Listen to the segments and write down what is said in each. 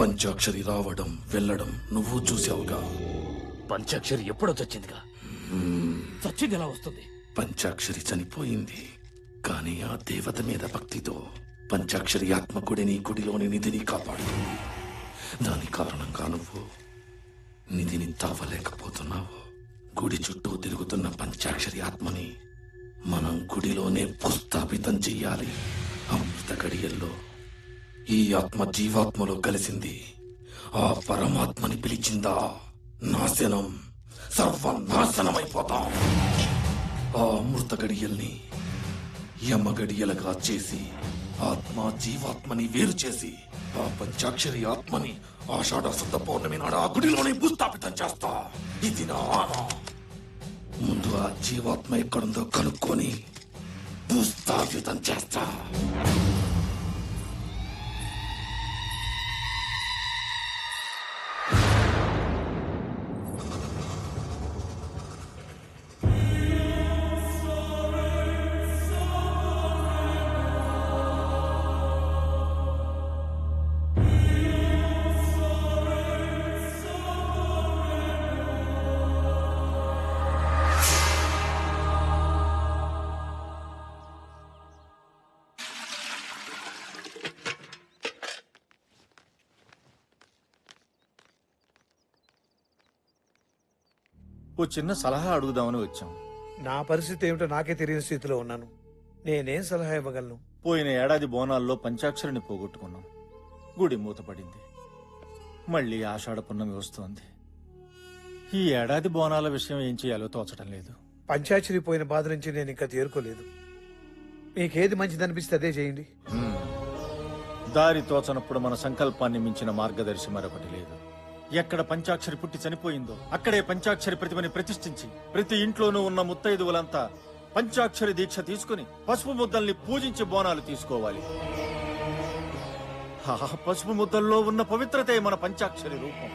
పంచాక్షరి రావడం వెళ్ళడం నువ్వు చూసావుగా. పంచాక్షరి ఎప్పుడో చచ్చిందిగా. చచ్చింది ఎలా వస్తుంది? పంచాక్షరి చనిపోయింది, కానీ ఆ దేవత మీద భక్తితో పంచాక్షరి ఆత్మ గుడిని, గుడిలోని నిధిని కాపాడు. దాని కారణంగా నువ్వు నిధిని తావలేకపోతున్నావు. గుడి చుట్టూ తిరుగుతున్న పంచాక్షరి ఆత్మని మనం గుడిలోనే భూస్థాపితం చెయ్యాలి. అమృత గడియల్లో ఈ ఆత్మ జీవాత్మలో కలిసింది. ఆ పరమాత్మని పిలిచిందా నాశనం, సర్వనాశనమైపోతాం. ఆ అమృత గడియల్ని యమ గడియలుగా చేసి ఆత్మ జీవాత్మని వేరు చేసి ఆ పంచాక్షరి ఆత్మని ఆషాఢ శుద్ధ పౌర్ణమి నాడు ఆ గుడిలోనే భూస్థాపితం చేస్తా. ఇది నా ఆన. ముందు ఆ జీవాత్మ ఎక్కడుందో కనుక్కొని భూస్థాపితం చేస్తా. ఓ చిన్న సలహా అడుగుదామని వచ్చాం. నా పరిస్థితి ఏమిటో నాకే తెలియని స్థితిలో ఉన్నాను. నేనేం సలహా ఇవ్వగలను? పోయిన ఏడాది బోనాల్లో పంచాక్షరిని పోగొట్టుకున్నాం. గుడి మూతపడింది. మళ్ళీ ఆషాఢ పున్నమి వస్తోంది. ఈ ఏడాది బోనాల విషయం ఏం చేయాలో తోచడం లేదు. పంచాక్షరి పోయిన బాధ నుంచి నేను ఇంకా తేరుకోలేదు. మీకేది మంచిదనిపిస్తే అదే చేయండి. దారి తోచనప్పుడు మన సంకల్పాన్ని మించిన మార్గదర్శి మరొకటి లేదు. ఎక్కడ పంచాక్షరి పుట్టి చనిపోయిందో అక్కడే పంచాక్షరి ప్రతిమని ప్రతిష్ఠించి ప్రతి ఇంట్లోనూ ఉన్న ముత్తైదువులంతా పంచాక్షరి దీక్ష తీసుకుని పసుపు ముద్దల్ని పూజించి బోనాలు తీసుకోవాలి. ఆ పసుపు ముద్దల్లో ఉన్న పవిత్రతే మన పంచాక్షరి రూపం.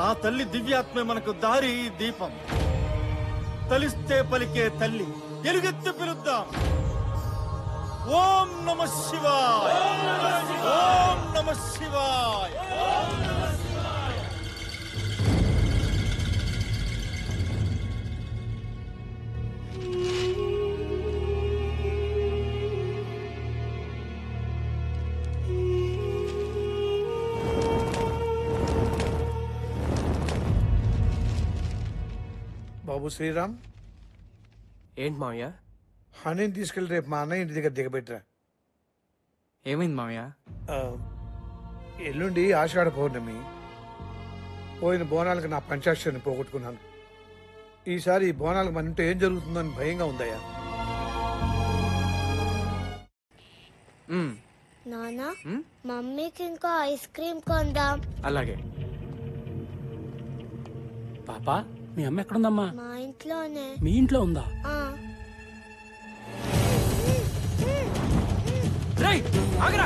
ఆ తల్లి దివ్యాత్మే మనకు దారి దీపం. తలిస్తే పలికే తల్లి ఎలుగెత్తి పిలుద్దాం. ఓం నమ శివాయ, ఓం నమ శివాయ. బాబు శ్రీరామ్, ఏంటి మావయ్య? హనీని తీసుకెళ్లి రేపు మా అన్నయ్య ఇంటి దగ్గర దిగబెట్టరా. ఏమైంది మావయ్య? ఎల్లుండి ఆషాఢ పౌర్ణమి. పోయిన బోనాలకు నా పంచాక్షరిని పోగొట్టుకున్నాను. ఈసారి ఈ బోనాలకు మన ఇంట్లో ఏం జరుగుతుందని భయంగా ఉందయ్యా. నానా, మమ్మీకి ఇంకో ఐస్ క్రీమ్ కొందాం. అలాగే. పాపా, మీ అమ్మ ఎక్కడుందమ్మా? మా ఇంట్లోనే. మీ ఇంట్లో ఉందా? రేయ్, ఆగరా.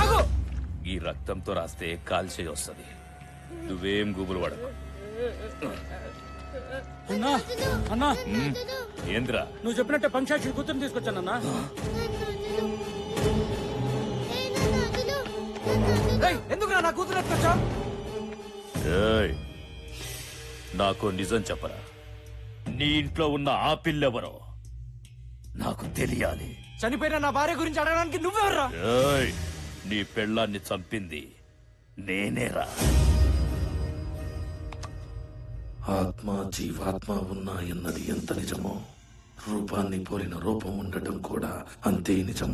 ఆగు. ఈ రక్తంతో రాస్తే కాల్చేయి వస్తుంది. నువ్వేం గుబులు పడకు. అన్నా, అన్నా, ఏంద్రా? నువ్వు చెప్పినట్టే పంచాక్షరి కూతురు తీసుకొచ్చానన్నా. ఎందుకు నా కూతురు ఎత్తుకొచ్చా? నాకు నిజం చెప్పరా. నీ ఇంట్లో ఉన్న ఆ పిల్లెవరో నాకు తెలియాలి. చనిపోయిన నా భార్య గురించి అడగడానికి నువ్వెవర్రా? నీ పెళ్ళాన్ని చంపింది నేనేరా. ఆత్మ జీవాత్మ ఉన్నాయన్నది ఎంత నిజమో, రూపాన్ని పోలిన రూపం ఉండటం కూడా అంతే నిజం.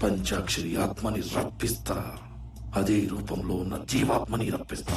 పంచాక్షరి ఆత్మని రప్పిస్తా, అదే రూపంలో ఉన్న జీవాత్మని రప్పిస్తా.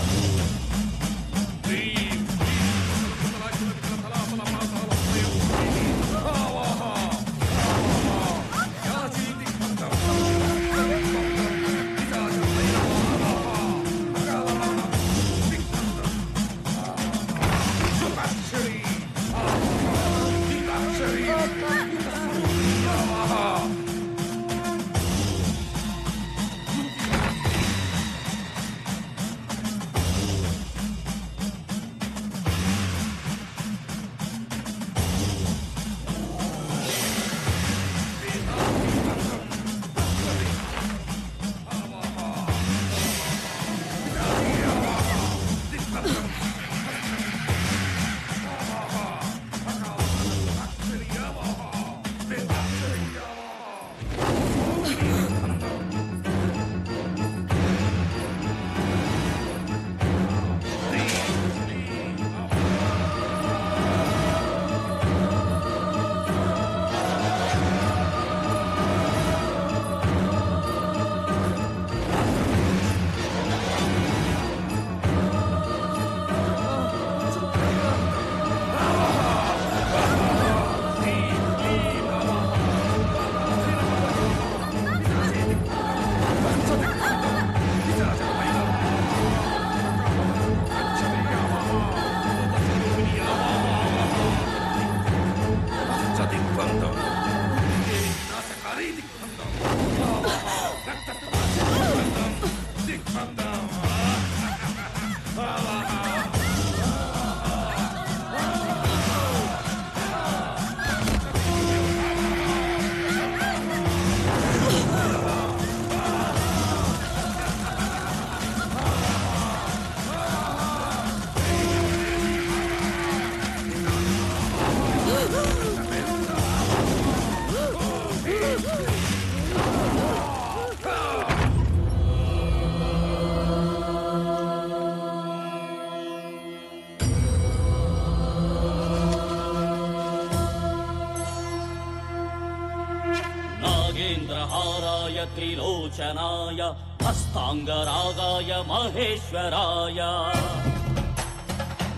त्रिलोचनाय हस्ताङ्गरागाय महेश्वराय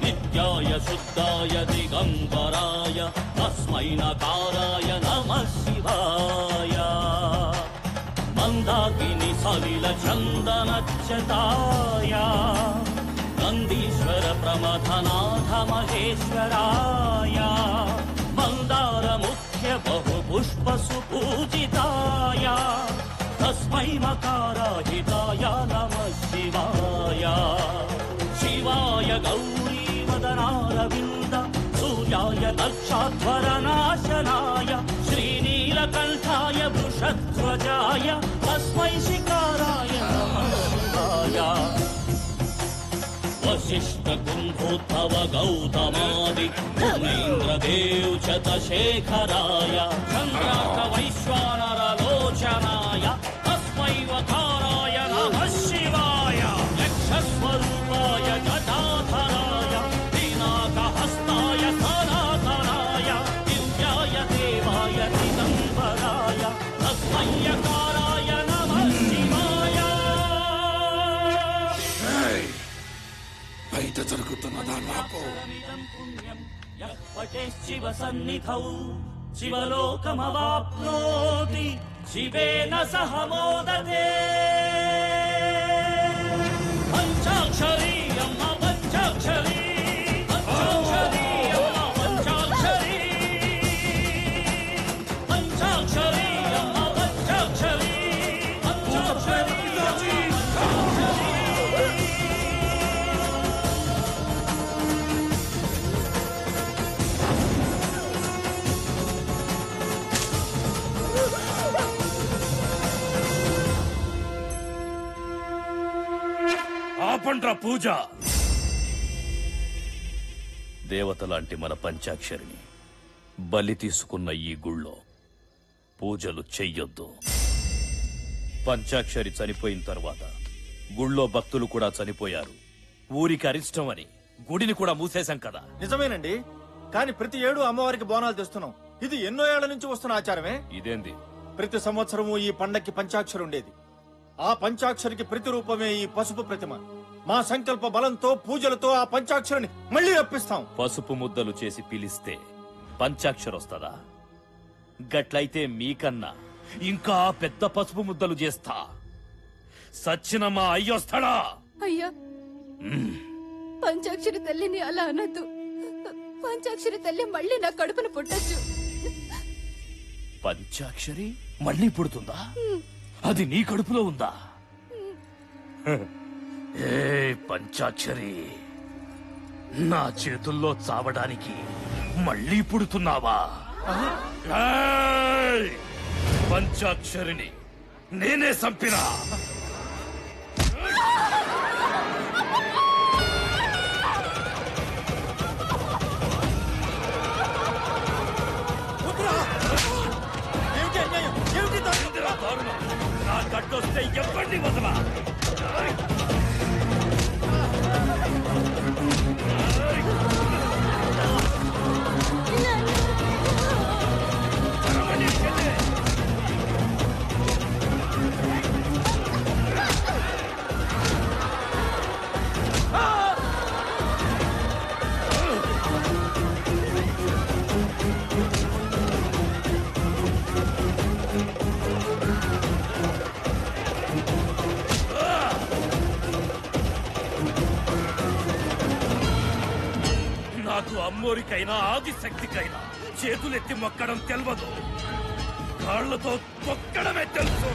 नित्याय शुद्धाय दिगम्बराय तस्मै नकाराय नमः शिवाय मन्दाकिनी सलिल चन्दनच्युताय नन्दीश्वर प्रमथनाथ महेश्वराय मन्दार मुख्य बहुपुष्प सुपूजिताय तस्मै मकाराहिताय नमः शिवाय शिवाय गौरी वदनारविन्द सूर्याय दक्षाध्वरनाशनाय श्रीनीलकण्ठाय वृषध्वजाय तस्मै शिकाराय नमः शिवाय वसिष्ठकुम्भोद्भव गौतमादि मुनीन्द्रदेव च शेखराय चन्द्रार्क वैश्वानरलोचनाय तस्मै वकाराय नमः शिवाय यक्षस्वरूपाय जटाधराय पिनाकहस्ताय सनातनाय दिव्याय देवाय दिगम्बराय तस्मै यकाराय नमः शिवाय బయట జరుగుతున్నదా నాకు शिव सन्निधौ शिवलोकमवाप्नोति शिवेन सह मोदते पंचाक्षरी अम्म पंचाक्षरी पंचाक्षरी अम्म पंचाक्षरी पंचाक्षरी अम्म पंचाक्षरी पंचाक्षरी ఆపండ్రా పూజ. దేవతలాంటి మన పంచాక్షరిని బలి తీసుకున్న ఈ గుళ్ళో పూజలు చెయ్యొద్దు. పంచాక్షరి చనిపోయిన తర్వాత గుళ్ళో భక్తులు కూడా చనిపోయారు. ఊరికి అరిష్టం అని గుడిని కూడా మూసేశాం కదా. నిజమేనండి, కానీ ప్రతి ఏడు అమ్మవారికి బోనాలు తెస్తున్నాం. ఇది ఎన్నో ఏళ్ల నుంచి వస్తున్న ఆచారమే. ఇదేంది? ప్రతి సంవత్సరము ఈ పండక్కి పంచాక్షరి ఉండేది. ఆ పంచాక్షరికి ప్రతిరూపమే ఈ పసుపు ప్రతిమ. మా సంకల్ప బలంతో పూజలతో ఆ పంచాక్షరిని మళ్ళీ రప్పిస్తాం. పసుపు ముద్దలు చేసి పిలిస్తే పంచాక్షరి వస్తుందా? గట్లయితే మీకన్నా ఇంకా పెద్ద పసుపు ముద్దలు చేస్తా. సచ్చిన మా అయ్యొస్తాడా? అయ్యా, పంచాక్షరి తల్లిని అలా అనద్దు. పంచాక్షరి తల్లి మళ్ళీ నా కడుపున పుట్టచ్చు. పంచాక్షరి మళ్ళీ పుడుతుందా? అది నీ కడుపులో ఉందా? ఏ పంచాక్షరి, నా చేతుల్లో చావడానికి మళ్ళీ పుడుతున్నావా? పంచాక్షరిని నేనే చంపినా. నా గడ్డొస్తే ఎవరిని వదలా. నాకు అమ్మోరికైనా ఆదిశక్తికైనా చేతులెత్తి మొక్కడం తెలియదు. కాళ్లతో తొక్కడమే తెలుసు.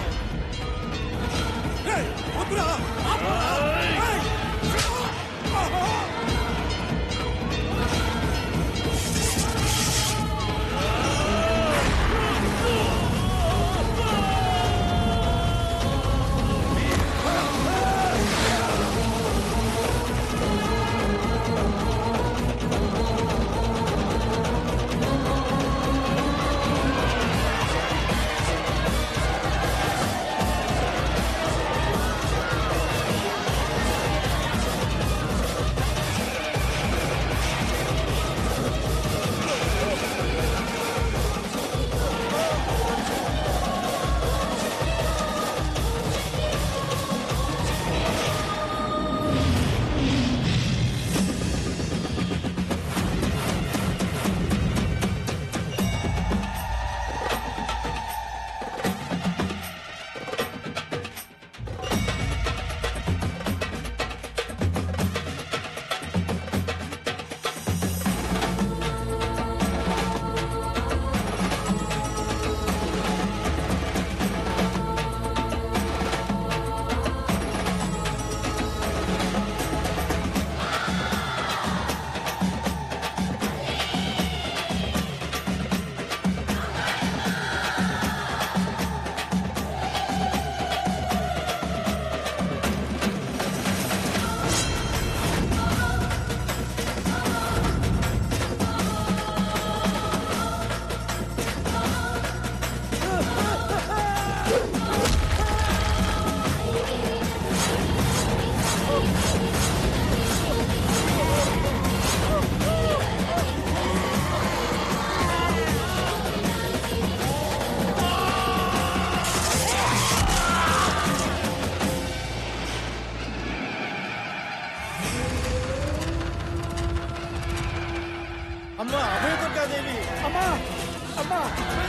అన్నా